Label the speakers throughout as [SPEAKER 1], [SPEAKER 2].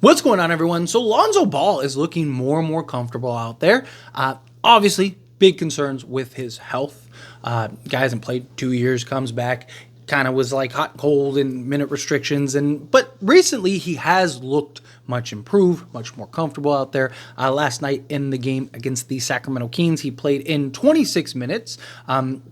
[SPEAKER 1] What's going on, everyone? So Lonzo Ball is looking more and more comfortable out there. Obviously, big concerns with his health. Guy hasn't played 2 years, comes back, kind of was like hot and cold and minute restrictions. But recently, he has looked much improved, much more comfortable out there. Last night in the game against the Sacramento Kings, he played in 26 minutes,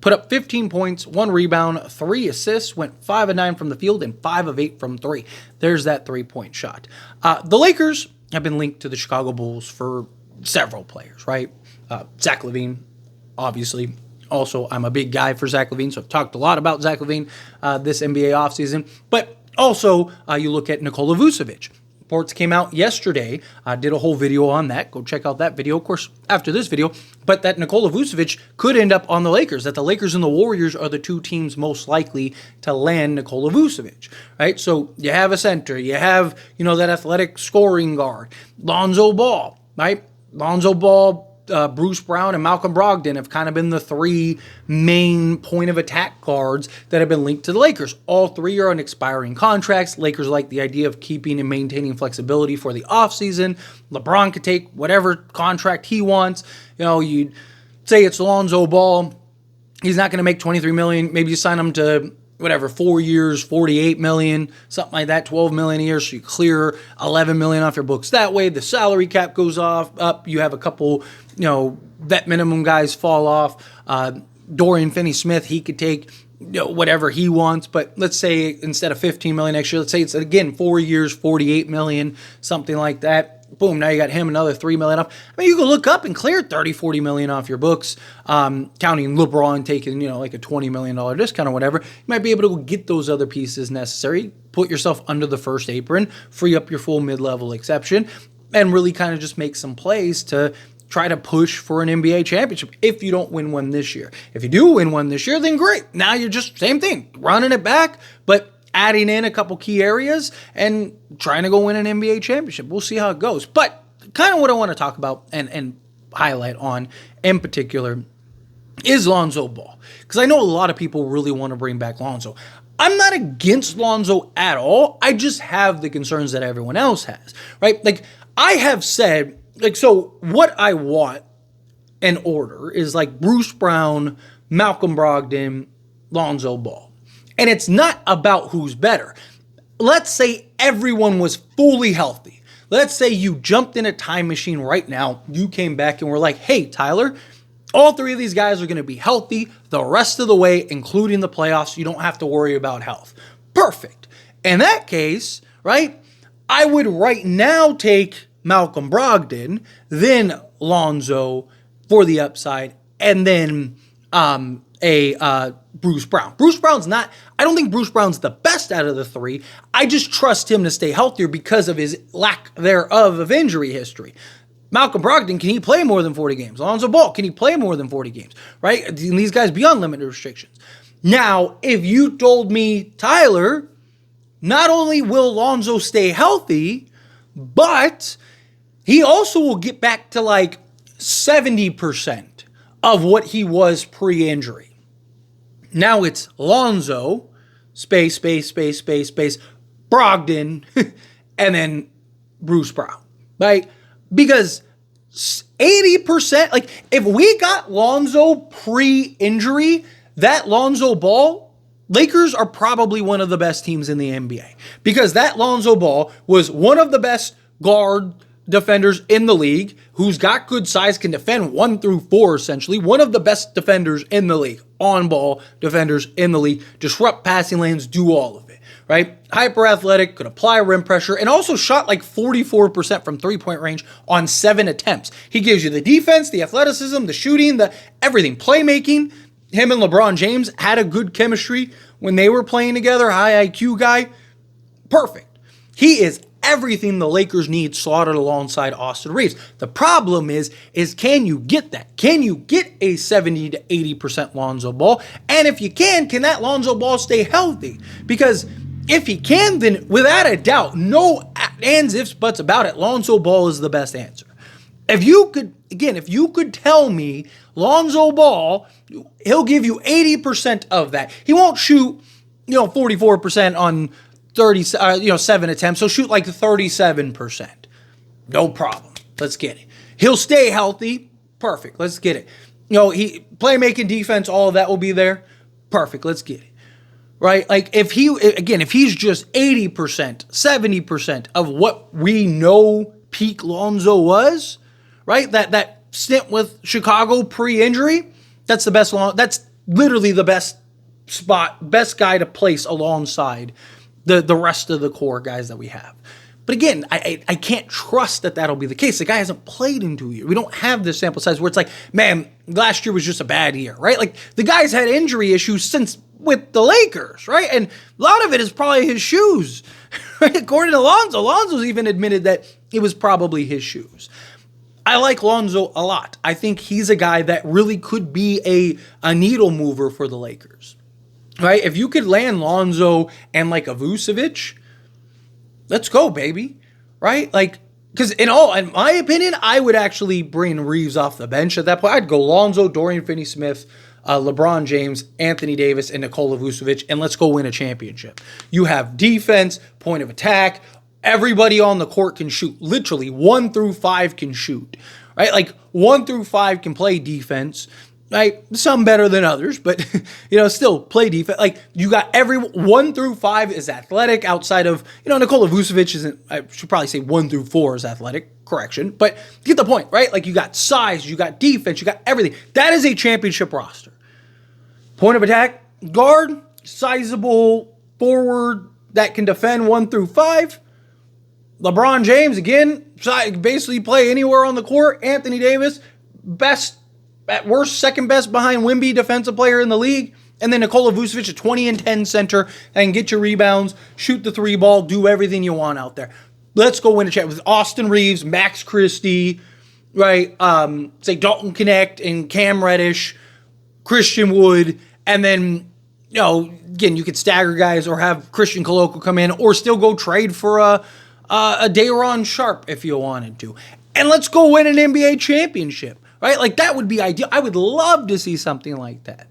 [SPEAKER 1] put up 15 points, 1 rebound, 3 assists, went 5 of 9 from the field and 5 of 8 from 3. There's that 3-point shot. The Lakers have been linked to the Chicago Bulls for several players, right? Zach Lavine, obviously. Also, I'm a big guy for Zach Lavine, so I've talked a lot about Zach Lavine this NBA offseason. But also, you look at Nikola Vucevic. Reports came out yesterday. I did a whole video on that. Go check out that video, of course, after this video. But that Nikola Vucevic could end up on the Lakers, that the Lakers and the Warriors are the two teams most likely to land Nikola Vucevic, right? So you have a center. You have, that athletic scoring guard. Lonzo Ball, right? Lonzo Ball, Bruce Brown, and Malcolm Brogdon have kind of been the 3 main point of attack guards that have been linked to the Lakers. All 3 are on expiring contracts. Lakers like the idea of keeping and maintaining flexibility for the offseason. LeBron could take whatever contract he wants. You'd say it's Lonzo Ball. He's not going to make $23 million. Maybe you sign him to 4 years, $48 million, something like that, $12 million a year, so you clear $11 million off your books that way. The salary cap goes up. You have a couple, vet minimum guys fall off. Dorian Finney-Smith, he could take whatever he wants, but let's say instead of $15 million next year, let's say it's again 4 years, $48 million, something like that. Boom, now you got him another $3 million off. You can look up and clear $30-40 million off your books, counting LeBron taking, like a $20 million discount or whatever. You might be able to get those other pieces necessary, put yourself under the first apron, free up your full mid-level exception, and really kind of just make some plays to try to push for an NBA championship if you don't win one this year. If you do win one this year, then great. Now you're just same thing, running it back, but adding in a couple key areas and trying to go win an NBA championship. We'll see how it goes. But kind of what I want to talk about and highlight on in particular is Lonzo Ball. Because I know a lot of people really want to bring back Lonzo. I'm not against Lonzo at all. I just have the concerns that everyone else has, right? Like I have said, so what I want in order is like Bruce Brown, Malcolm Brogdon, Lonzo Ball. And it's not about who's better. Let's say everyone was fully healthy. Let's say you jumped in a time machine right now. You came back and were like, hey, Tyler, all 3 of these guys are going to be healthy the rest of the way, including the playoffs. You don't have to worry about health. Perfect. In that case, right, I would right now take Malcolm Brogdon, then Lonzo for the upside, and then Bruce Brown. Bruce Brown's not, I don't think Bruce Brown's the best out of the 3. I just trust him to stay healthier because of his lack thereof of injury history. Malcolm Brogdon, can he play more than 40 games? Lonzo Ball, can he play more than 40 games? Right? And these guys beyond limited restrictions. Now, if you told me, Tyler, not only will Lonzo stay healthy, but he also will get back to like 70% of what he was pre-injury. Now it's Lonzo, space, Brogdon, and then Bruce Brown, right? Because 80%, like if we got Lonzo pre-injury, that Lonzo Ball, Lakers are probably one of the best teams in the NBA. Because that Lonzo Ball was one of the best guard defenders in the league, who's got good size, can defend 1 through 4, essentially. One of the best defenders in the league, on-ball defenders in the league, disrupt passing lanes, do all of it, right? Hyper athletic, could apply rim pressure, and also shot like 44% from 3-point range on 7 attempts. He gives you the defense, the athleticism, the shooting, the everything, playmaking. Him and LeBron James had a good chemistry when they were playing together. High IQ guy. Perfect. He is everything the Lakers need slotted alongside Austin Reeves. The problem is can you get that? Can you get a 70 to 80% Lonzo Ball? And if you can that Lonzo Ball stay healthy? Because if he can, then without a doubt, no ands, ifs, buts about it, Lonzo Ball is the best answer. If you could tell me Lonzo Ball, he'll give you 80% of that. He won't shoot, 44% on 7 attempts. So shoot like 37%. No problem. Let's get it. He'll stay healthy. Perfect. Let's get it. He playmaking, defense, all of that will be there. Perfect. Let's get it. Right? Like if he's just 80%, 70% of what we know peak Lonzo was, right? That stint with Chicago pre-injury, that's the best. That's literally the best guy to place alongside the rest of the core guys that we have. But again, I can't trust that that'll be the case. The guy hasn't played in 2 years. We don't have this sample size where it's like, man, last year was just a bad year, right? Like the guy's had injury issues since with the Lakers, right? And a lot of it is probably his shoes, right? According to Lonzo, Lonzo's even admitted that it was probably his shoes. I like Lonzo a lot. I think he's a guy that really could be a needle mover for the Lakers, right? If you could land Lonzo and like a Vucevic, let's go, baby, right? Like, because in my opinion, I would actually bring Reeves off the bench at that point. I'd go Lonzo, Dorian Finney-Smith, LeBron James, Anthony Davis, and Nikola Vucevic, and let's go win a championship. You have defense, point of attack. Everybody on the court can shoot. Literally, 1 through 5 can shoot, right? Like 1 through 5 can play defense, right? Some better than others, but still play defense. Like you got 1 through 5 is athletic. Outside of Nikola Vucevic isn't. I should probably say 1 through 4 is athletic. Correction, but you get the point, right? Like you got size, you got defense, you got everything. That is a championship roster. Point of attack, guard, sizable forward that can defend 1 through 5. LeBron James, again, basically play anywhere on the court. Anthony Davis, best, at worst, second best behind Wemby defensive player in the league. And then Nikola Vucevic, a 20 and 10 center, and get your rebounds, shoot the 3 ball, do everything you want out there. Let's go win a chat with Austin Reeves, Max Christie, right? Say Dalton Connect and Cam Reddish, Christian Wood, and then, again, you could stagger guys or have Christian Koloko come in or still go trade for a Day'Ron Sharpe if you wanted to. And let's go win an NBA championship, right? Like that would be ideal. I would love to see something like that.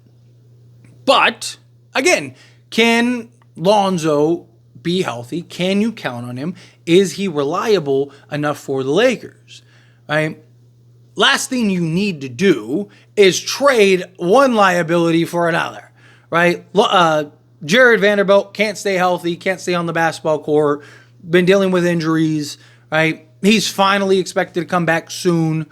[SPEAKER 1] But, again, can Lonzo be healthy? Can you count on him? Is he reliable enough for the Lakers? Right? Last thing you need to do is trade one liability for another, right? Jared Vanderbilt can't stay healthy, can't stay on the basketball court, been dealing with injuries, right? He's finally expected to come back soon.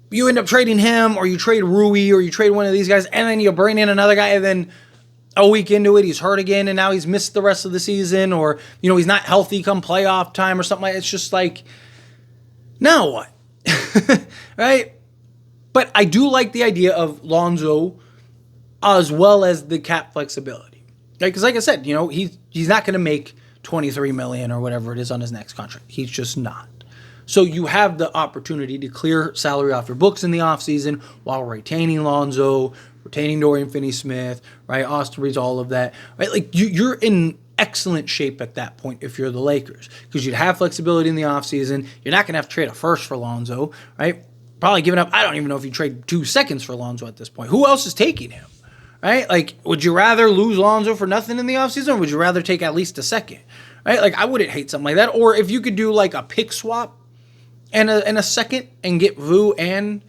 [SPEAKER 1] You end up trading him, or you trade Rui, or you trade one of these guys, and then you bring in another guy, and then a week into it, he's hurt again, and now he's missed the rest of the season, or, he's not healthy come playoff time or something like that. It's just like, now what? Right? But I do like the idea of Lonzo as well as the cap flexibility. Right? Because like I said, he's not going to make $23 million or whatever it is on his next contract. He's just not. So you have the opportunity to clear salary off your books in the offseason while retaining Lonzo, retaining Dorian Finney-Smith, right? Austin Reeves, all of that, right? Like you're in excellent shape at that point if you're the Lakers, because you'd have flexibility in the offseason. You're not going to have to trade a first for Lonzo, right? Probably giving up, I don't even know if you trade 2 seconds for Lonzo at this point. Who else is taking him, right? Like, would you rather lose Lonzo for nothing in the offseason, or would you rather take at least a second, right? Like, I wouldn't hate something like that. Or if you could do like a pick swap and a second and get Vu and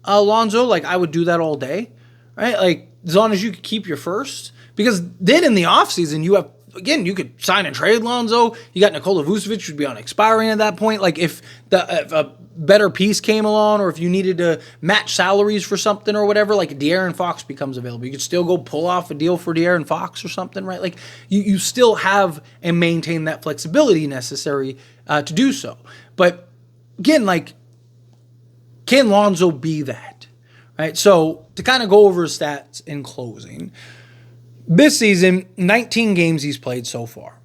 [SPEAKER 1] Lonzo, like I would do that all day, right? Like, as long as you could keep your first. Because then in the offseason, you have, again, you could sign and trade Lonzo. You got Nikola Vucevic, who'd be on expiring at that point. Like, if a better piece came along, or if you needed to match salaries for something or whatever, like De'Aaron Fox becomes available, you could still go pull off a deal for De'Aaron Fox or something, right? Like, you still have and maintain that flexibility necessary to do so. But again, like, can Lonzo be that? Right? So to kind of go over his stats in closing, this season, 19 games he's played so far.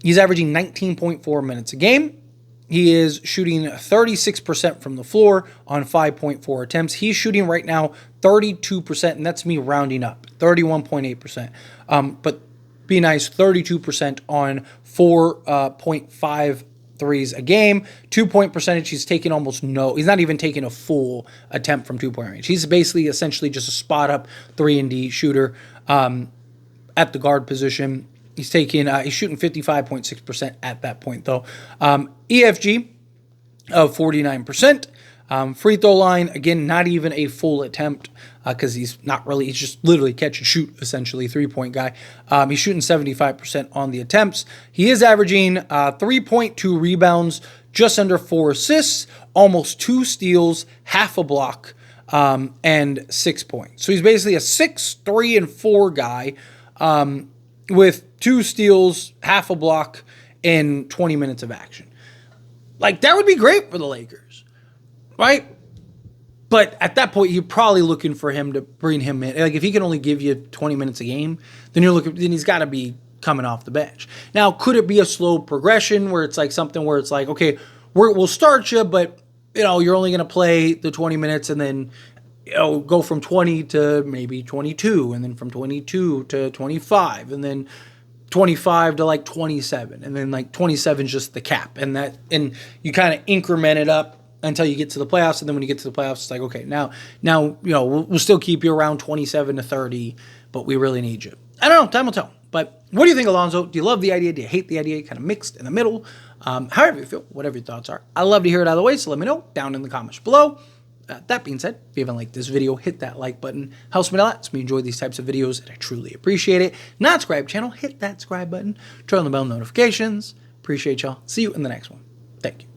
[SPEAKER 1] He's averaging 19.4 minutes a game. He is shooting 36% from the floor on 5.4 attempts. He's shooting right now 32%, and that's me rounding up, 31.8%. But be nice, 32% on 4.5 threes a game. 2-point percentage, he's taking almost no. He's not even taking a full attempt from 2-point range. He's basically essentially just a spot up 3-and-D shooter at the guard position. He's shooting 55.6% at that point, though. EFG of 49%. Free throw line, again, not even a full attempt because he's just literally catch and shoot, essentially, 3-point guy. He's shooting 75% on the attempts. He is averaging 3.2 rebounds, just under 4 assists, almost 2 steals, half a block, and 6 points. So he's basically a 6, 3, and 4 guy with 2 steals, half a block, in 20 minutes of action. Like, that would be great for the Lakers, right? But at that point, you're probably looking for him to bring him in. Like, if he can only give you 20 minutes a game, then then he's got to be coming off the bench. Now, could it be a slow progression where it's like something where it's like, okay, we'll start you, but you're only going to play the 20 minutes and then go from 20 to maybe 22, and then from 22 to 25, and then 25 to like 27, and then like 27 is just the cap, and you kind of increment it up until you get to the playoffs, and then when you get to the playoffs, it's like, okay, now we'll still keep you around 27 to 30, but we really need you. I don't know, time will tell. But what do you think, Alonzo? Do you love the idea? Do you hate the idea? Kind of mixed in the middle. However you feel, whatever your thoughts are. I love to hear it either way, so let me know down in the comments below. That being said, if you haven't liked this video, hit that like button. Helps me a lot. Lets me enjoy these types of videos, and I truly appreciate it. Not subscribe channel, hit that subscribe button. Turn on the bell notifications. Appreciate y'all. See you in the next one. Thank you.